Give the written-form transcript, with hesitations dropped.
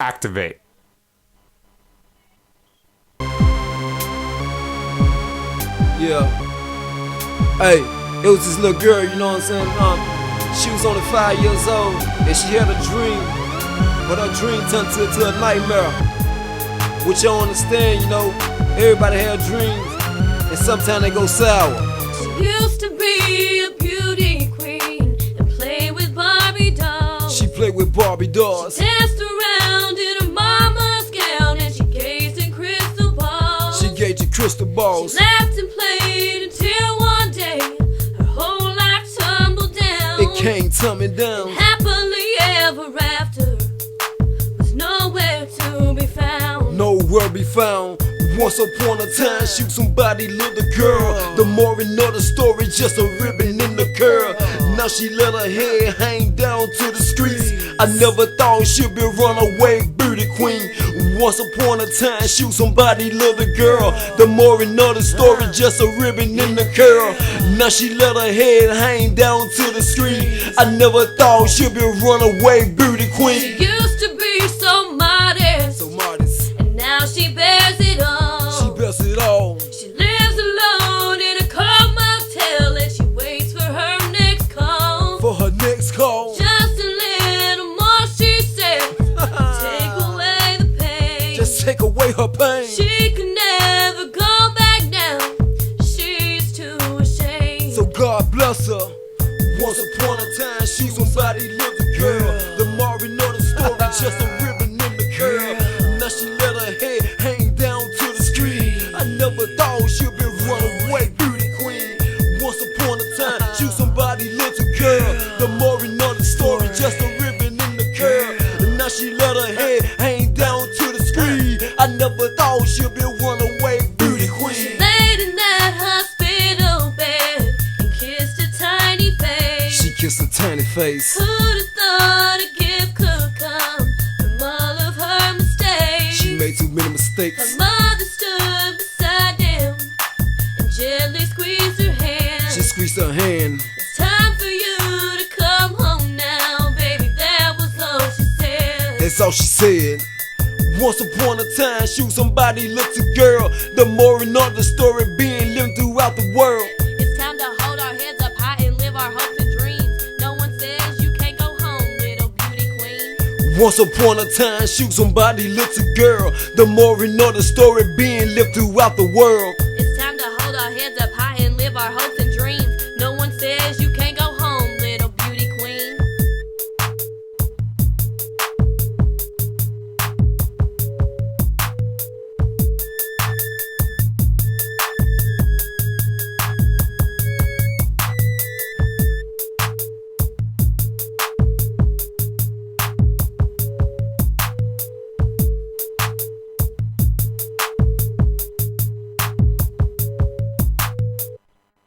Activate. Yeah. Hey, it was this little girl, you know what I'm saying? She was only 5 years old, and she had a dream, but her dream turned into a nightmare. Which you don't understand, you know, everybody had dreams, and sometimes they go sour. She used to be a beauty queen and play with Barbie dolls. She played with Barbie dolls. She danced around in her mama's gown, and she gazed in crystal balls. She gazed in crystal balls. She laughed and played until one day her whole life tumbled down. It came tumbling down. Happily ever after was nowhere to be found. Nowhere be found. Once upon a time, shoot somebody, little girl. The moral of the story, just a ribbon in the curl. Now she let her head hang down to the streets. I never thought she'd be runaway beauty queen. Once upon a time, shoot somebody, little girl. The moral of the story, just a ribbon in the curl. Now she let her head hang down to the street. I never thought she'd be runaway beauty queen. She used to be so modest, and now she bears it all. She bears it all. She lives alone in a cold motel, and she waits for her next call. For her next call. Just a little more, she said. Take away the pain. Just take away her pain. She could never go back now. She's too ashamed. So God bless her. Once upon a time, she somebody little girl. The moral of the story, just a ribbon in the curl. Now she let her head hang down to the street. I never thought she'd be runaway beauty queen. Once upon a time, she somebody little girl. The moral of the story, just a ribbon in the curl. And now she let her head hang down to the street. I never thought she'd be runaway beauty queen. She laid in that hospital bed and kissed her tiny face. She kissed her tiny face. Who'd have thought a gift could come from all of her mistakes? She made too many Her mistakes. mother stood beside them and gently squeezed her hand. She squeezed her hand. It's time for you to come home now, baby. That was all she said. That's all she said. Once upon a time, shoot somebody little girl. The moral of the story being lived throughout the world. It's time to hold our heads up high and live our hopes and dreams. No one says you can't go home, little beauty queen. Once upon a time, shoot somebody little girl. The moral of the story being lived throughout the world.